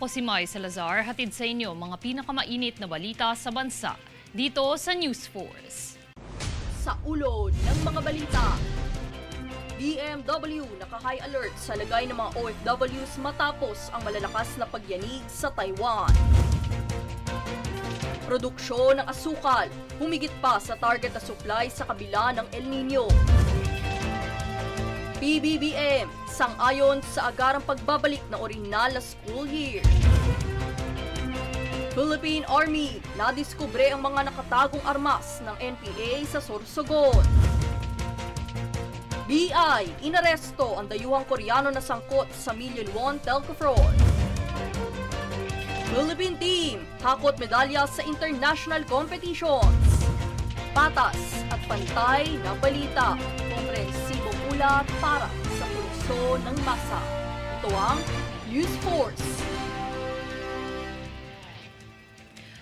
Ako si Mai Salazar, hatid sa inyo mga pinakamainit na balita sa bansa dito sa News Force. Sa ulo ng mga balita, DMW naka-high alert sa lagay ng mga OFWs matapos ang malalakas na pagyanig sa Taiwan. Produksyon ng asukal, humigit pa sa target na supply sa kabila ng El Nino. PBBM, sang-ayon sa agarang pagbabalik ng orihinal na school year. Philippine Army, nadiskubre ang mga nakatagong armas ng NPA sa Sorsogon. BI, inaresto ang dayuhang Koreano na sangkot sa million won telco fraud. Philippine team, hakot medalya sa international competitions. Patas at pantay na balita, komprehensibong ulat para sa pulso ng masa. Ito ang News Force.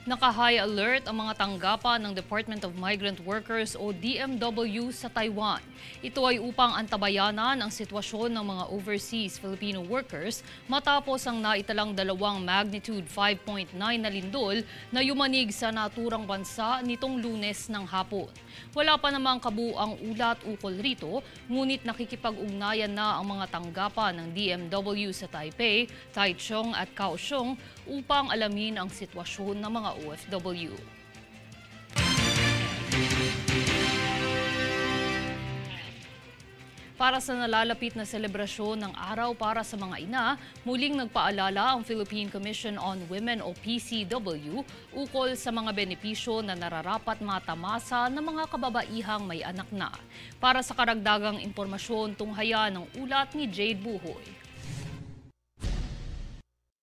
Naka-high alert ang mga tanggapan ng Department of Migrant Workers o DMW sa Taiwan. Ito ay upang antabayanan ang sitwasyon ng mga overseas Filipino workers matapos ang naitalang dalawang magnitude 5.9 na lindol na yumanig sa naturang bansa nitong Lunes ng hapon. Wala pa namang kabuuang ulat ukol rito, ngunit nakikipag-ugnayan na ang mga tanggapan ng DMW sa Taipei, Taichung at Kaohsiung upang alamin ang sitwasyon ng mga OFW. Para sa nalalapit na selebrasyon ng araw para sa mga ina, muling nagpaalala ang Philippine Commission on Women o PCW ukol sa mga benepisyo na nararapat matamasa ng mga kababaihang may anak na. Para sa karagdagang impormasyon, tunghaya ng ulat ni Jade Buhoy.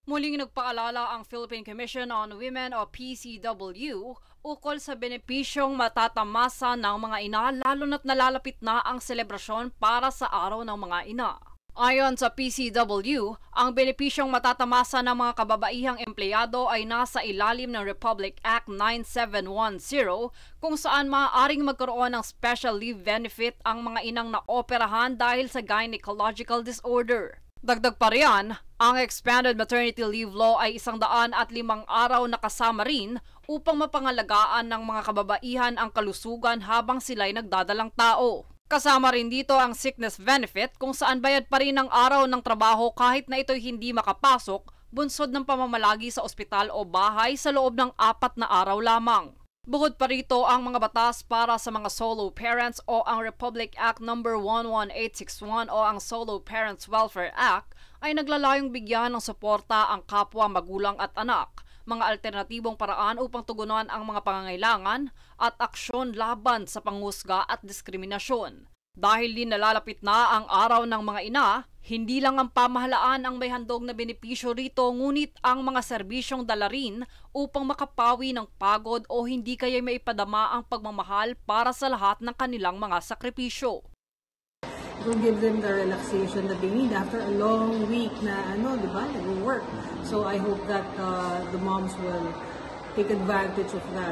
Muling nagpaalala ang Philippine Commission on Women o PCW ukol sa benepisyong matatamasa ng mga ina lalo na't nalalapit na ang selebrasyon para sa araw ng mga ina. Ayon sa PCW, ang benepisyong matatamasa ng mga kababaihang empleyado ay nasa ilalim ng Republic Act 9710 kung saan maaaring magkaroon ng special leave benefit ang mga inang naoperahan dahil sa gynecological disorder. Dagdag pa riyan, ang Expanded Maternity Leave Law ay 105 araw na kasama rin upang mapangalagaan ng mga kababaihan ang kalusugan habang sila'y nagdadalang tao. Kasama rin dito ang sickness benefit kung saan bayad pa rin ang araw ng trabaho kahit na ito'y hindi makapasok, bunsod ng pamamalagi sa ospital o bahay sa loob ng 4 na araw lamang. Bukod pa rito ang mga batas para sa mga solo parents o ang Republic Act No. 11861 o ang Solo Parents Welfare Act ay naglalayong bigyan ng suporta ang kapwa magulang at anak, mga alternatibong paraan upang tugunan ang mga pangangailangan at aksyon laban sa panghusga at diskriminasyon. Dahil din nalalapit na ang araw ng mga ina, hindi lang ang pamahalaan ang may handog na benepisyo rito ngunit ang mga serbisyong dala rin upang makapawi ng pagod o hindi kaya maipadama ang pagmamahal para sa lahat ng kanilang mga sakripisyo. It will give them the relaxation that they need after a long week na di ba, nag-work. So I hope that the moms will take advantage of that.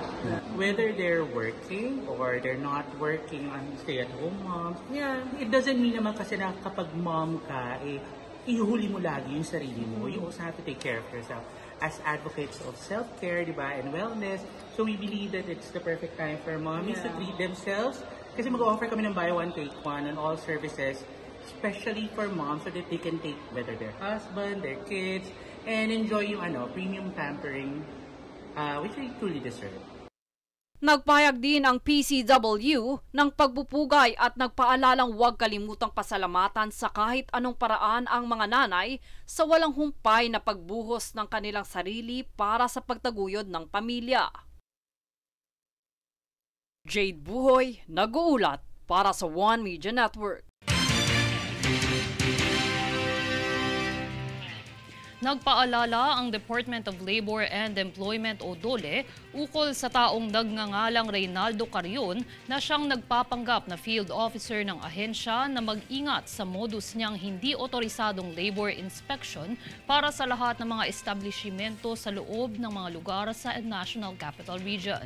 Whether they're working or they're not working, stay-at-home moms, it doesn't mean naman kasi na kapag mom ka, ihuli mo lagi yung sarili mo. You also have to take care of yourself. As advocates of self-care, di ba, and wellness, so we believe that it's the perfect time for mommies to treat themselves. Kasi mag-offer kami ng buy one, take one on all services, especially for moms so that they can take whether their husband, their kids, and enjoy yung premium pampering which they truly deserve. Nagpahayag din ang PCW ng pagpupugay at nagpaalalang huwag kalimutang pasalamatan sa kahit anong paraan ang mga nanay sa walang humpay na pagbuhos ng kanilang sarili para sa pagtaguyod ng pamilya. Jade Buhoy, nag-uulat para sa One Media Network. Nagpaalala ang Department of Labor and Employment o DOLE ukol sa taong nagngangalang Reynaldo Carrion na siyang nagpapanggap na field officer ng ahensya na mag-ingat sa modus niyang hindi otorisadong labor inspection para sa lahat ng mga establishmento sa loob ng mga lugar sa National Capital Region.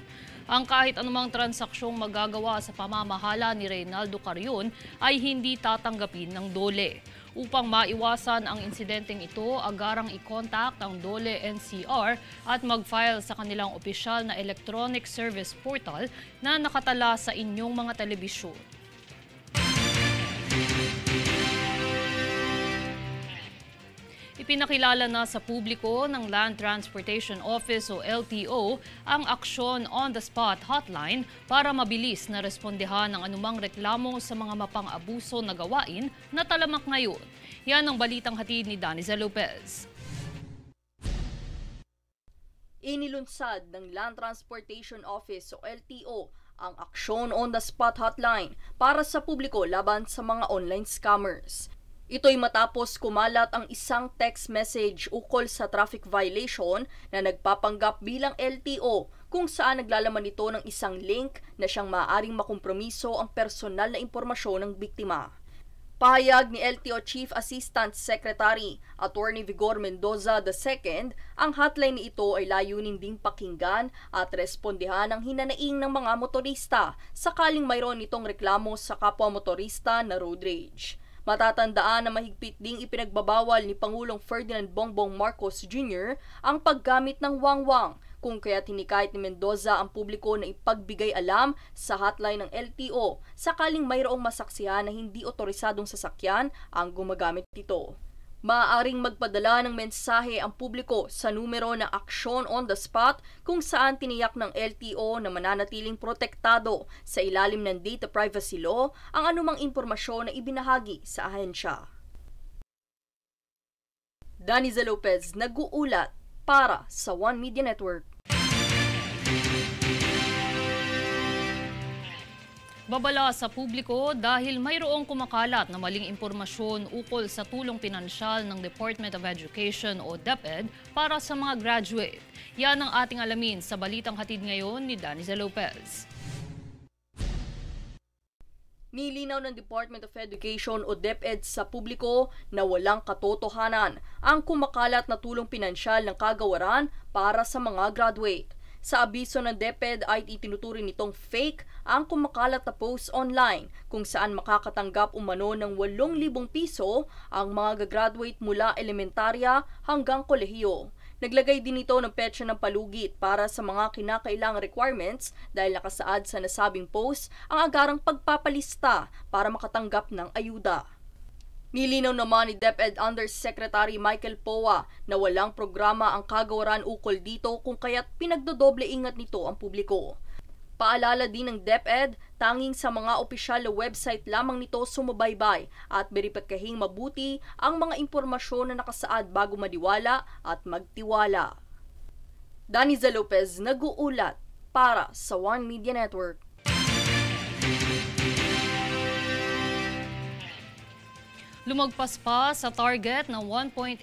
Ang kahit anumang transaksyong magagawa sa pamamahala ni Reynaldo Carrion ay hindi tatanggapin ng DOLE. Upang maiwasan ang insidenteng ito, agarang i-contact ang DOLE NCR at mag-file sa kanilang opisyal na electronic service portal na nakatala sa inyong mga telebisyon. Ipinakilala na sa publiko ng Land Transportation Office o LTO ang Aksyon on-the-Spot Hotline para mabilis na respondehan ang anumang reklamo sa mga mapang-abuso na gawain na talamak ngayon. Yan ang balitang hatid ni Daniza Lopez. Inilunsad ng Land Transportation Office o LTO ang Aksyon on-the-Spot Hotline para sa publiko laban sa mga online scammers. Ito'y matapos kumalat ang isang text message ukol sa traffic violation na nagpapanggap bilang LTO kung saan naglalaman ito ng isang link na siyang maaaring makompromiso ang personal na impormasyon ng biktima. Pahayag ni LTO Chief Assistant Secretary Attorney Vigor Mendoza II, ang hotline ni ito ay layunin ding pakinggan at respondehan ang hinanaing ng mga motorista sakaling mayroon itong reklamo sa kapwa motorista na road rage. Matatandaan na mahigpit ding ipinagbabawal ni Pangulong Ferdinand Bongbong Marcos Jr. ang paggamit ng wangwang, kung kaya tinikayat ni Mendoza ang publiko na ipagbigay alam sa hotline ng LTO sakaling mayroong masaksihan na hindi otorisadong sasakyan ang gumagamit nito. Maaaring magpadala ng mensahe ang publiko sa numero ng Aksyon on the Spot kung saan tiniyak ng LTO na mananatiling protektado sa ilalim ng Data Privacy Law ang anumang impormasyon na ibinahagi sa ahensya. Daniza Lopez, nag-uulat para sa One Media Network. Babala sa publiko dahil mayroong kumakalat na maling impormasyon ukol sa tulong pinansyal ng Department of Education o DepEd para sa mga graduate. Yan ang ating alamin sa balitang hatid ngayon ni Daniza Lopez. Nilinaw ng Department of Education o DepEd sa publiko na walang katotohanan ang kumakalat na tulong pinansyal ng kagawaran para sa mga graduate. Sa abiso ng DepEd ay itinuturing nitong fake ang kumakalat na post online kung saan makakatanggap umano ng 8,000 piso ang mga gagraduate mula elementarya hanggang kolehiyo. Naglagay din ito ng petsa ng palugit para sa mga kinakailangang requirements dahil nakasaad sa nasabing post ang agarang pagpapalista para makatanggap ng ayuda. Nilinaw naman ni DepEd Undersecretary Michael Poa na walang programa ang kagawaran ukol dito kung kaya't pinagdodoble ingat nito ang publiko. Paalala din ng DepEd, tanging sa mga opisyal na website lamang nito sumubaybay at beripikahing mabuti ang mga impormasyon na nakasaad bago maniwala at magtiwala. Daniza Lopez, nag-uulat para sa One Media Network. Lumagpas pa sa target ng 1.85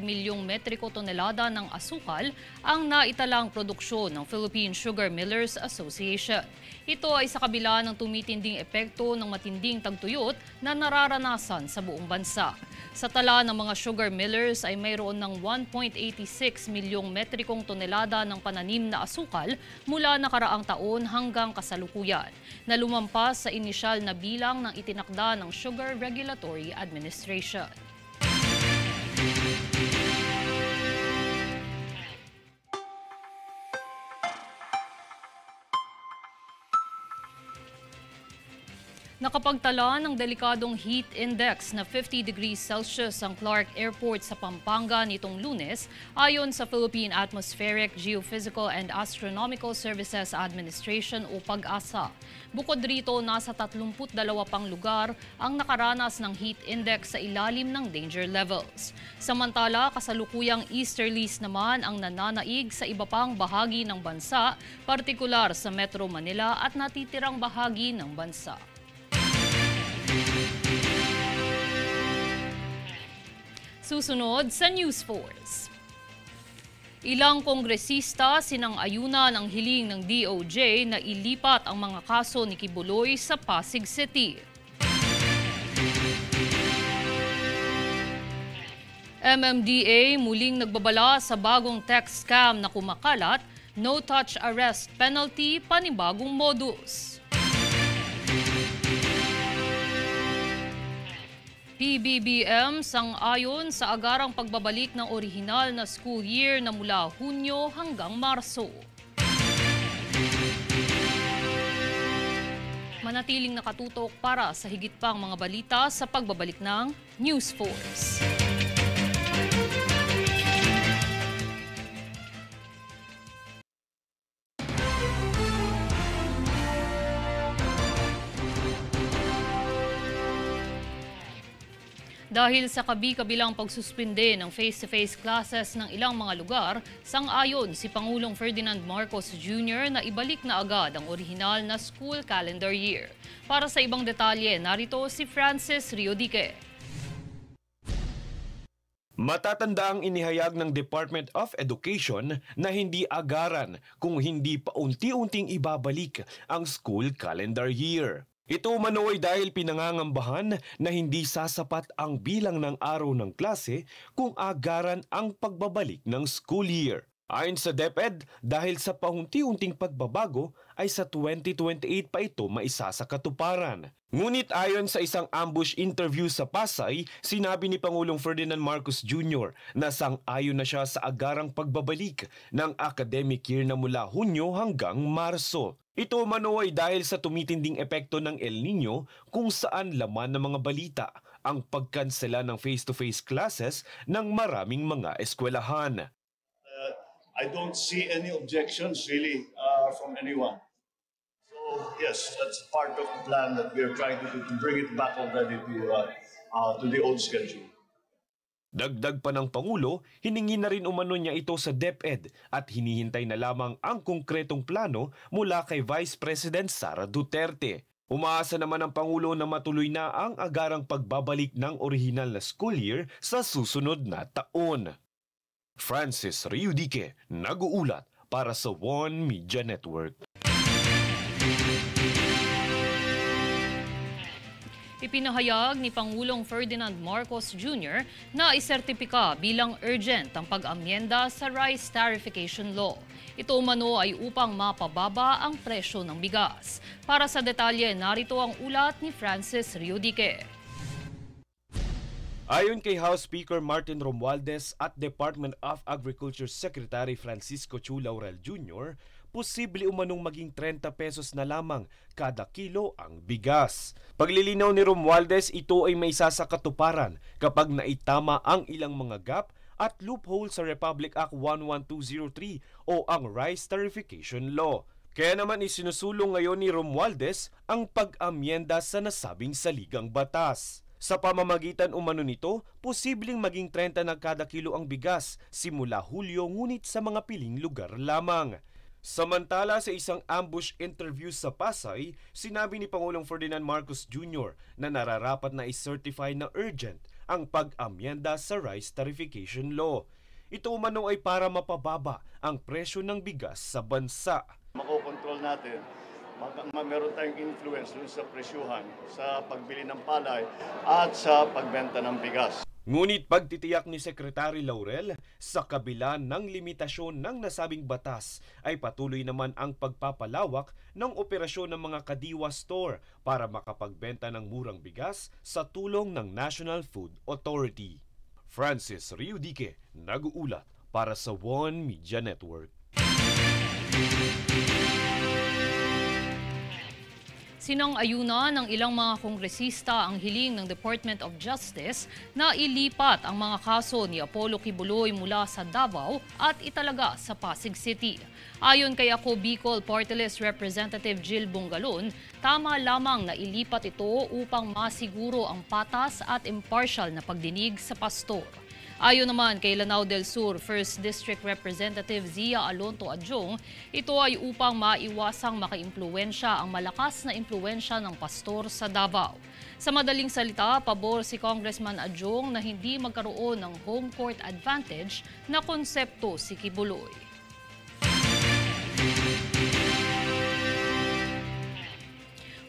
milyong metriko tonelada ng asukal ang naitalang produksyon ng Philippine Sugar Millers Association. Ito ay sa kabila ng tumitinding epekto ng matinding tagtuyot na nararanasan sa buong bansa. Sa tala ng mga sugar millers ay mayroon ng 1.86 milyong metrikong tonelada ng pananim na asukal mula nakaraang taon hanggang kasalukuyan, na lumampas sa inisyal na bilang ng itinakda ng Sugar Regulatory Administration. Nakapagtala ng delikadong heat index na 50 degrees Celsius ang Clark Airport sa Pampanga nitong Lunes ayon sa Philippine Atmospheric, Geophysical and Astronomical Services Administration o PAGASA. Bukod rito, nasa 32 pang lugar ang nakaranas ng heat index sa ilalim ng danger levels. Samantala, kasalukuyang easterlies naman ang nananaig sa iba pang bahagi ng bansa, partikular sa Metro Manila at natitirang bahagi ng bansa. Susunod sa News Force. Ilang kongresista sinang-ayunan ang hiling ng DOJ na ilipat ang mga kaso ni Kibuloy sa Pasig City. MMDA muling nagbabala sa bagong text scam na kumakalat, no-touch arrest penalty, panibagong modus. PBBM sang-ayon sa agarang pagbabalik ng orihinal na school year na mula Hunyo hanggang Marso. Manatiling nakatutok para sa higit pang mga balita sa pagbabalik ng News Force. Dahil sa kabi-kabilang pagsuspinde ng face-to-face classes ng ilang mga lugar, sang-ayon si Pangulong Ferdinand Marcos Jr. na ibalik na agad ang orihinal na school calendar year. Para sa ibang detalye, narito si Francis Riodique. Matatanda ang inihayag ng Department of Education na hindi agaran kung hindi paunti-unting ibabalik ang school calendar year. Ito umano ay dahil pinangangambahan na hindi sasapat ang bilang ng araw ng klase kung agaran ang pagbabalik ng school year. Ayon sa DepEd, dahil sa paunti-unting pagbabago ay sa 2028 pa ito maisasakatuparan. Ngunit ayon sa isang ambush interview sa Pasay, sinabi ni Pangulong Ferdinand Marcos Jr. na sang-ayon na siya sa agarang pagbabalik ng academic year na mula Hunyo hanggang Marso. Ito umano ay dahil sa tumitinding epekto ng El Nino kung saan laman ng mga balita ang pagkansela ng face-to-face classes ng maraming mga eskwelahan. I don't see any objections really from anyone. So yes, that's part of the plan that we are trying to do to bring it back already to the old schedule. Dagdag pa ng Pangulo, hiningi na rin umano niya ito sa DepEd at hinihintay na lamang ang konkretong plano mula kay Vice President Sara Duterte. Umaasa naman ang Pangulo na matuloy na ang agarang pagbabalik ng orihinal na school year sa susunod na taon. Francis Riodique, nag-uulat para sa One Media Network. Ipinahayag ni Pangulong Ferdinand Marcos Jr. na isertipika bilang urgent ang pag-amyenda sa Rice Tariffication Law. Ito umano ay upang mapababa ang presyo ng bigas. Para sa detalye, narito ang ulat ni Francis Riodique. Ayon kay House Speaker Martin Romualdez at Department of Agriculture Secretary Francisco Chu Laurel Jr., posible umanong maging 30 pesos na lamang kada kilo ang bigas. Paglilinaw ni Romualdez, ito ay may sasakatuparan kapag naitama ang ilang mga gap at loophole sa Republic Act 11203 o ang Rice Tariffication Law. Kaya naman isinusulong ngayon ni Romualdez ang pag-amyenda sa nasabing saligang batas. Sa pamamagitan umano nito, posibleng maging 30 na kada kilo ang bigas simula Hulyo ngunit sa mga piling lugar lamang. Samantala sa isang ambush interview sa Pasay, sinabi ni Pangulong Ferdinand Marcos Jr. na nararapat na i-certify na urgent ang pag-amyenda sa Rice Tariffication Law. Ito umano ay para mapababa ang presyo ng bigas sa bansa. Makokontrol natin, meron tayong influence dun sa presyuhan, sa pagbili ng palay at sa pagbenta ng bigas. Ngunit pagtitiyak ni Secretary Laurel, sa kabila ng limitasyon ng nasabing batas ay patuloy naman ang pagpapalawak ng operasyon ng mga kadiwa store para makapagbenta ng murang bigas sa tulong ng National Food Authority. Francis Riodique, nag-uulat para sa One Media Network. Sinang-ayuna ng ilang mga kongresista ang hiling ng Department of Justice na ilipat ang mga kaso ni Apollo Kibuloy mula sa Davao at italaga sa Pasig City. Ayon kay Ako Bicol Party List Representative Jill Bungalon, tama lamang na ilipat ito upang masiguro ang patas at impartial na pagdinig sa pastor. Ayon naman kay Lanao del Sur 1st District Representative Zia Alonto Adjong, ito ay upang maiwasang makaimpluwensya ang malakas na impluwensya ng pastor sa Davao. Sa madaling salita, pabor si Congressman Adjong na hindi magkaroon ng home court advantage na konsepto si Kibuloy.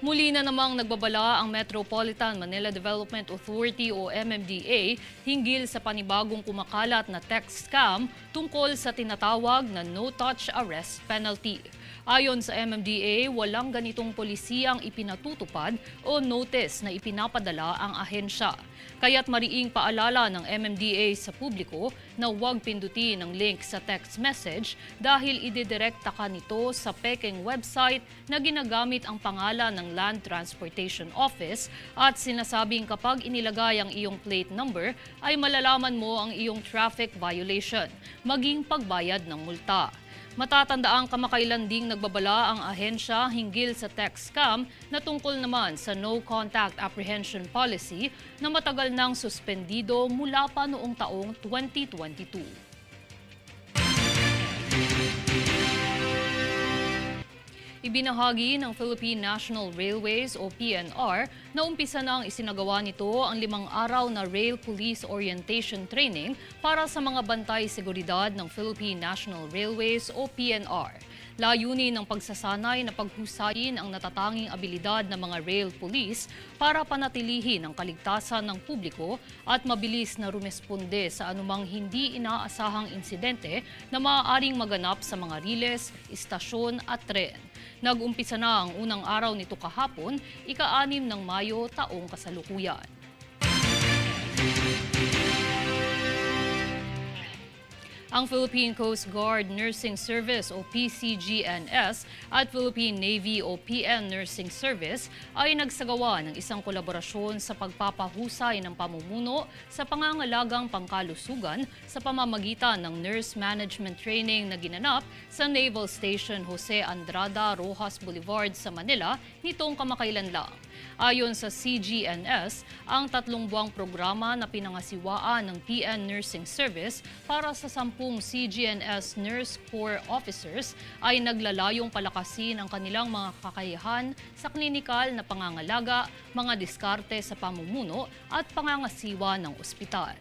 Muli na namang nagbabala ang Metropolitan Manila Development Authority o MMDA hinggil sa panibagong kumakalat na text scam tungkol sa tinatawag na no-touch arrest penalty. Ayon sa MMDA, walang ganitong polisiyang ipinatutupad o notice na ipinapadala ang ahensya. Kaya't mariing paalala ng MMDA sa publiko na huwag pindutin ang link sa text message dahil ididirekta ka nito sa pekeng website na ginagamit ang pangalan ng Land Transportation Office at sinasabing kapag inilagay ang iyong plate number ay malalaman mo ang iyong traffic violation, maging pagbayad ng multa. Matatandaang kamakailan ding nagbabala ang ahensya hinggil sa text scam na tungkol naman sa No Contact Apprehension Policy na matagal nang suspendido mula pa noong taong 2022. Ibinahagi ng Philippine National Railways o PNR na umpisa na ang isinagawa nito ang 5 araw na Rail Police Orientation Training para sa mga bantay seguridad ng Philippine National Railways o PNR. Layunin ng pagsasanay na paghusayin ang natatanging abilidad ng mga rail police para panatilihin ang kaligtasan ng publiko at mabilis na rumesponde sa anumang hindi inaasahang insidente na maaaring maganap sa mga riles, istasyon at tren. Nag-umpisa na ang unang araw nito kahapon, ika-6 ng Mayo taong kasalukuyan. Ang Philippine Coast Guard Nursing Service o PCGNS at Philippine Navy o PN Nursing Service ay nagsagawa ng isang kolaborasyon sa pagpapahusay ng pamumuno sa pangangalagang pangkalusugan sa pamamagitan ng nurse management training na ginanap sa Naval Station Jose Andrada Rojas Boulevard sa Manila nitong kamakailan lang. Ayon sa CGNS, ang 3 buwang programa na pinangasiwaan ng PN Nursing Service para sa 10 CGNS Nurse Corps Officers ay naglalayong palakasin ang kanilang mga kakayahan sa klinikal na pangangalaga, mga diskarte sa pamumuno at pangangasiwa ng ospital.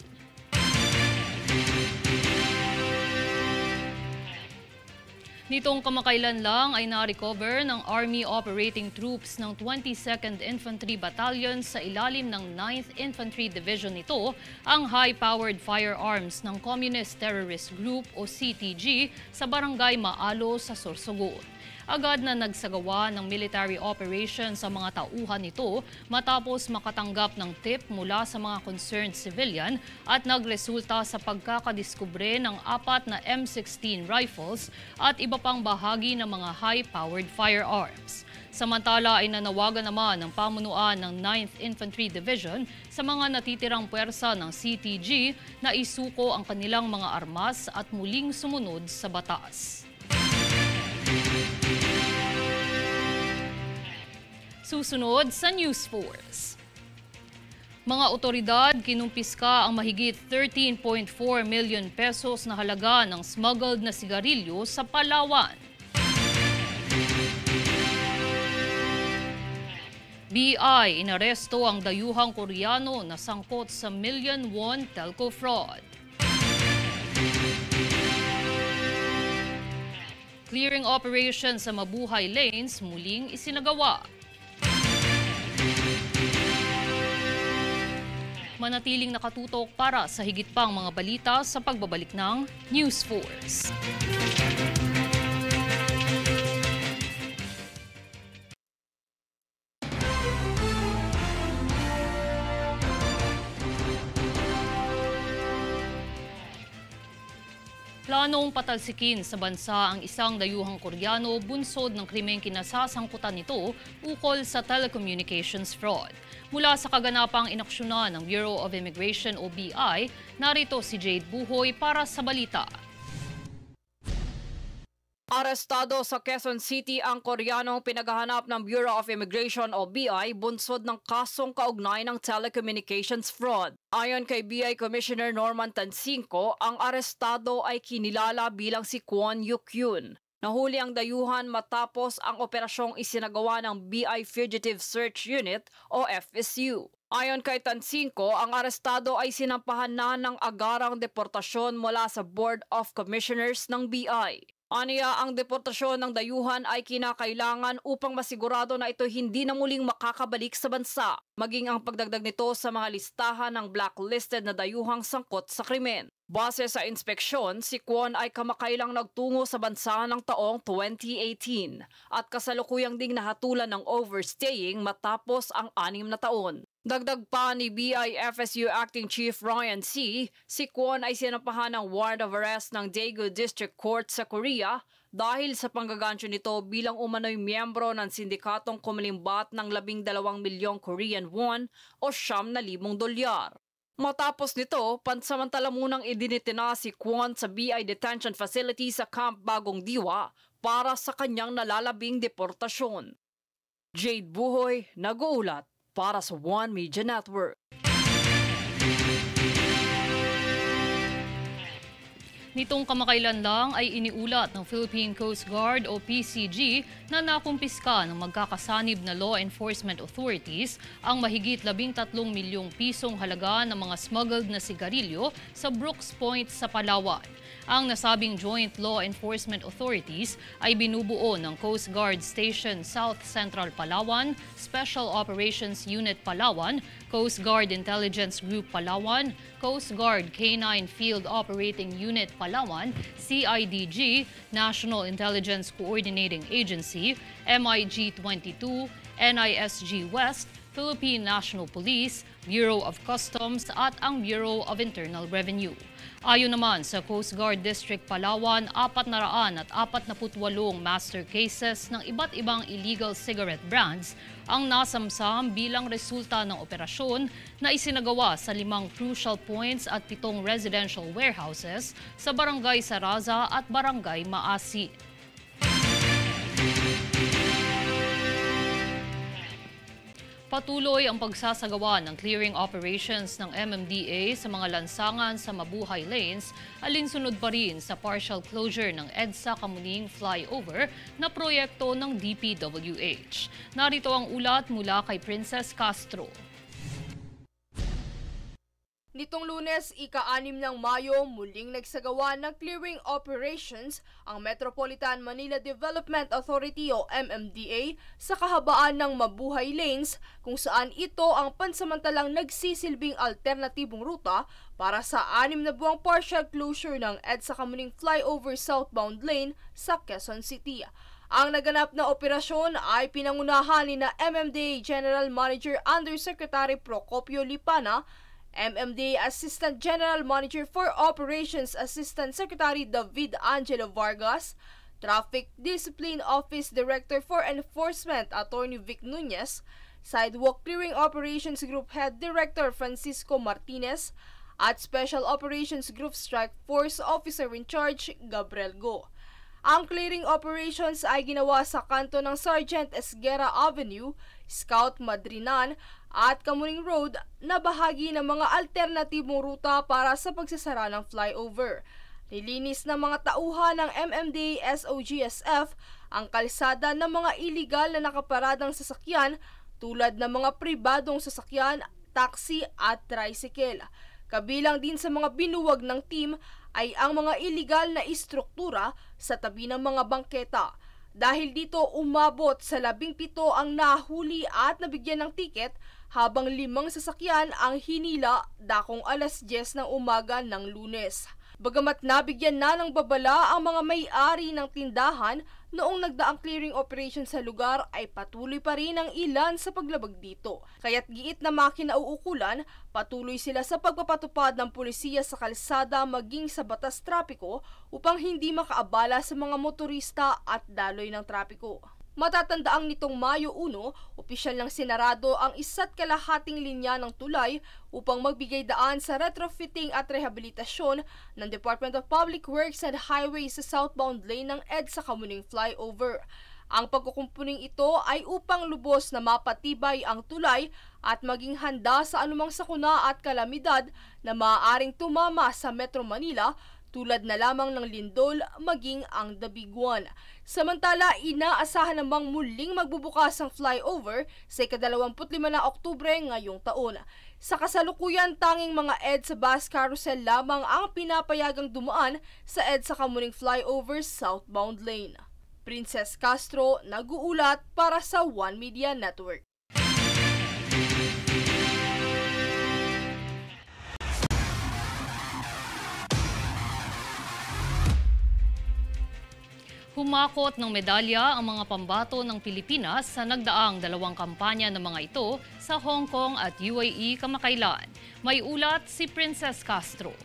Nitong kamakailan lang ay na-recover ng Army Operating Troops ng 22nd Infantry Battalion sa ilalim ng 9th Infantry Division nito ang high-powered firearms ng Communist Terrorist Group o CTG sa Barangay Maalo sa Sorsogon. Agad na nagsagawa ng military operation sa mga tauhan nito matapos makatanggap ng tip mula sa mga concerned civilian at nagresulta sa pagkakadiskubre ng 4 na M16 rifles at iba pang bahagi ng mga high-powered firearms. Samantala ay nanawagan naman ng pamunuan ng 9th Infantry Division sa mga natitirang puwersa ng CTG na isuko ang kanilang mga armas at muling sumunod sa batas. Susunod sa News Force. Mga otoridad kinumpiska ang mahigit 13.4 million pesos na halaga ng smuggled na sigarilyo sa Palawan. BI inaresto ang dayuhang Koreano na sangkot sa million-won telco fraud. Clearing operation sa Mabuhay Lanes muling isinagawa. Manatiling nakatutok para sa higit pang mga balita sa pagbabalik ng News Force. Planong patalsikin sa bansa ang isang dayuhang Koreano bunsod ng krimeng kinasasangkutan nito ukol sa telecommunications fraud. Mula sa kaganapang inaksyonan ng Bureau of Immigration o BI, narito si Jade Buhoy para sa balita. Arestado sa Quezon City ang Koreanong pinaghahanap ng Bureau of Immigration o BI bunsod ng kasong kaugnay ng telecommunications fraud. Ayon kay BI Commissioner Norman Tansinco, ang arestado ay kinilala bilang si Kwon Yuk-yun. Nahuli ang dayuhan matapos ang operasyong isinagawa ng BI Fugitive Search Unit o FSU. Ayon kay Tansinco, ang arestado ay sinampahan na ng agarang deportasyon mula sa Board of Commissioners ng BI. Aniya, ang deportasyon ng dayuhan ay kinakailangan upang masigurado na ito hindi na muling makakabalik sa bansa, maging ang pagdagdag nito sa mga listahan ng blacklisted na dayuhang sangkot sa krimen. Base sa inspeksyon, si Kwon ay kamakailang nagtungo sa bansa ng taong 2018 at kasalukuyang ding nahatulan ng overstaying matapos ang 6 na taon. Dagdag pa ni BIFSU Acting Chief Ryan C., si Kwon ay sinampahan ng warrant of arrest ng Daegu District Court sa Korea dahil sa panggagancho nito bilang umano'y miyembro ng sindikatong kumalimbat ng 12 milyong Korean won o $9,000. Matapos nito, pansamantala munang idinitina si Kwon sa BI Detention Facility sa Camp Bagong Diwa para sa kanyang nalalabing deportasyon. Jade Buhoy, nag-uulat para sa One Media Network. Nitong kamakailan lang ay iniulat ng Philippine Coast Guard o PCG na nakumpiska ng magkakasanib na law enforcement authorities ang mahigit 13 milyong pisong halaga ng mga smuggled na sigarilyo sa Brooks Point sa Palawan. Ang nasabing Joint Law Enforcement Authorities ay binubuo ng Coast Guard Station South Central Palawan, Special Operations Unit Palawan, Coast Guard Intelligence Group Palawan, Coast Guard K9 Field Operating Unit Palawan, CIDG, National Intelligence Coordinating Agency, MIG-22, NISG West, Philippine National Police, Bureau of Customs at ang Bureau of Internal Revenue. Ayon naman sa Coast Guard District Palawan, 448 master cases ng iba't ibang illegal cigarette brands ang nasamsam bilang resulta ng operasyon na isinagawa sa 5 crucial points at 7 residential warehouses sa Barangay Saraza at Barangay Maasi. Patuloy ang pagsasagawa ng clearing operations ng MMDA sa mga lansangan sa Mabuhay Lanes, alinsunod pa rin sa partial closure ng EDSA Kamuning Flyover na proyekto ng DPWH. Narito ang ulat mula kay Princess Castro. Nitong Lunes, ika-6 ng Mayo, muling nagsagawa ng clearing operations ang Metropolitan Manila Development Authority o MMDA sa kahabaan ng Mabuhay Lanes kung saan ito ang pansamantalang nagsisilbing alternatibong ruta para sa 6 na buwang partial closure ng EDSA Kamuning Flyover southbound lane sa Quezon City. Ang naganap na operasyon ay pinangunahan ni na MMDA General Manager Undersecretary Procopio Lipana, MMDA Assistant General Manager for Operations Assistant Secretary David Angelo Vargas, Traffic Discipline Office Director for Enforcement Attorney Vic Nunez, Sidewalk Clearing Operations Group Head Director Francisco Martinez, at Special Operations Group Strike Force Officer in Charge Gabriel Go. Ang clearing operations ay ginawa sa kanto ng Sergeant Esguera Avenue, Scout Madrinan at Kamuning Road na bahagi ng mga alternatibong ruta para sa pagsasara ng flyover. Nilinis ng mga tauhan ng MMDA SOGSF ang kalsada ng mga iligal na nakaparadang sasakyan tulad ng mga pribadong sasakyan, taxi at tricycle. Kabilang din sa mga binuwag ng team ay ang mga iligal na istruktura sa tabi ng mga bangketa. Dahil dito umabot sa 17 ang nahuli at nabigyan ng tiket habang 5 sasakyan ang hinila dakong alas 10 ng umaga ng Lunes. Bagamat nabigyan na ng babala ang mga may-ari ng tindahan noong nagdaang clearing operation sa lugar ay patuloy pa rin ang ilan sa paglabag dito. Kaya't giit na makinauukulan, patuloy sila sa pagpapatupad ng pulisiya sa kalsada maging sa batas trapiko upang hindi makaabala sa mga motorista at daloy ng trapiko. Matatandaang nitong Mayo 1, opisyal ng sinarado ang 1.5 linya ng tulay upang magbigay daan sa retrofitting at rehabilitasyon ng Department of Public Works and Highways sa southbound lane ng EDSA Kamuning Flyover. Ang pagkukumpuning ito ay upang lubos na mapatibay ang tulay at maging handa sa anumang sakuna at kalamidad na maaaring tumama sa Metro Manila tulad na lamang ng lindol maging ang Dabiguan. Samantala, inaasahan namang muling magbubukas ang flyover sa ika-25 na Oktubre ngayong taon. Sa kasalukuyan, tanging mga EDSA bus carousel lamang ang pinapayagang dumaan sa EDSA Kamuning Flyover southbound lane. Princess Castro, nag-uulat para sa One Media Network. Humakot ng medalya ang mga pambato ng Pilipinas sa nagdaang 2 kampanya ng mga ito sa Hong Kong at UAE kamakailan. May ulat si Princess Castro.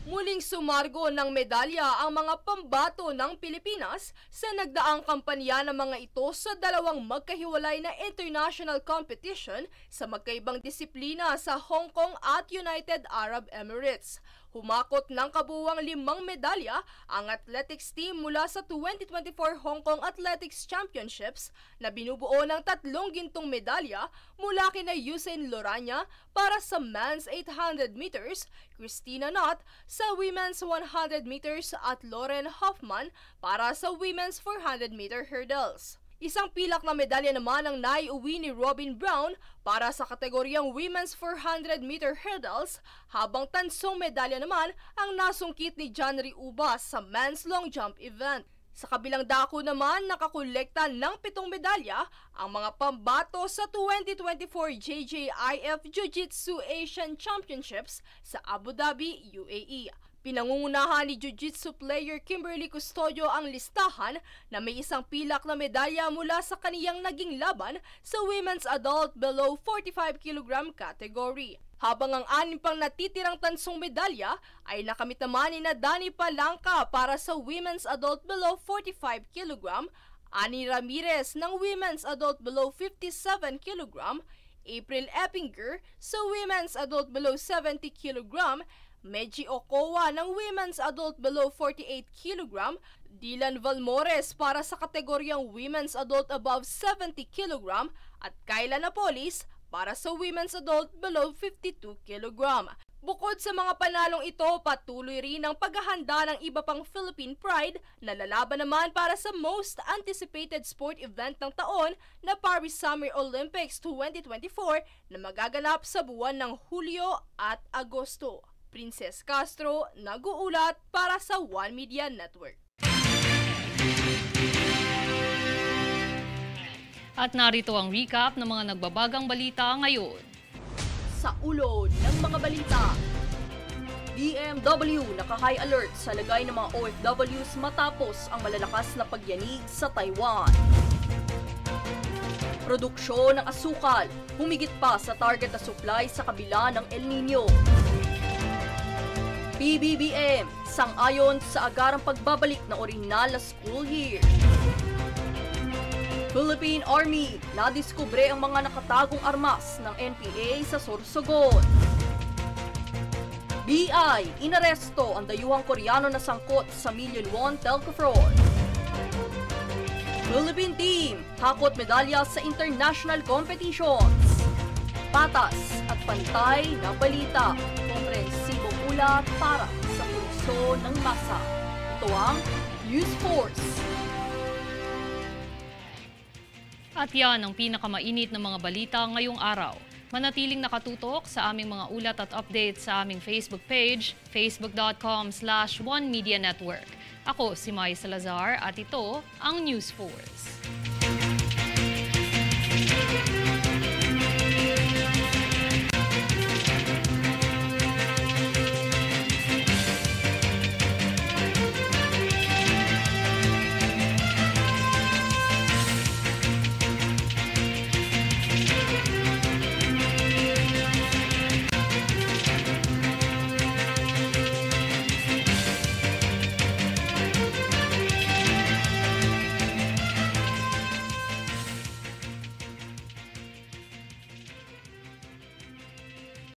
Muling sumargo ng medalya ang mga pambato ng Pilipinas sa nagdaang kampanya ng mga ito sa 2 magkahiwalay na international competition sa magkaibang disiplina sa Hong Kong at United Arab Emirates. Humakot ng kabuuang 5 medalya ang athletics team mula sa 2024 Hong Kong Athletics Championships na binubuo ng 3 gintong medalya mula kina Usain Loranya para sa men's 800 meters, Christina Knott sa women's 100 meters at Lauren Hoffman para sa women's 400 meter hurdles. Isang pilak na medalya naman ang naiuwi ni Robin Brown para sa kategoryang women's 400 meter hurdles, habang tansong medalya naman ang nasungkit ni John Riuba sa men's long jump event. Sa kabilang dako naman, nakakolekta ng 7 medalya ang mga pambato sa 2024 JJIF Jiu-Jitsu Asian Championships sa Abu Dhabi, UAE. Pinangungunahan ni Jiu-Jitsu player Kimberly Custodio ang listahan na may isang pilak na medalya mula sa kaniyang naging laban sa women's adult below 45 kg category. Habang ang 6 pang natitirang tansong medalya ay nakamit naman ni Dani Palangka para sa women's adult below 45 kg, Ani Ramirez ng women's adult below 57 kg, April Eppinger sa women's adult below 70 kg, Meji Okowa ng women's adult below 48 kg, Dylan Valmores para sa kategoryang women's adult above 70 kg, at Kayla Napolis para sa women's adult below 52 kg. Bukod sa mga panalong ito, patuloy rin ang paghahanda ng iba pang Philippine Pride na lalaban naman para sa most anticipated sport event ng taon na Paris Summer Olympics 2024 na magaganap sa buwan ng Hulyo at Agosto. Princess Castro, nag-uulat para sa One Media Network. At narito ang recap ng mga nagbabagang balita ngayon. Sa ulo ng mga balita, DMW naka-high alert sa lagay ng mga OFWs matapos ang malalakas na pagyanig sa Taiwan. Produksyon ng asukal, humigit pa sa target na supply sa kabila ng El Nino. PBBM, sang-ayon sa agarang pagbabalik na orihinal na school year. Philippine Army, nadiskubre ang mga nakatagong armas ng NPA sa Sorsogon. BI, inaresto ang dayuhang Koreano na sangkot sa $1 million telco fraud. Philippine team, hakot medalya sa international competitions. Patas at pantay na balita, komprehensibong ulat para sa pulso ng masa. Ito ang News Force. At yan ang pinakamainit na mga balita ngayong araw. Manatiling nakatutok sa aming mga ulat at updates sa aming Facebook page, facebook.com/OneMediaNetwork. Ako si Mai Salazar at ito ang News Force.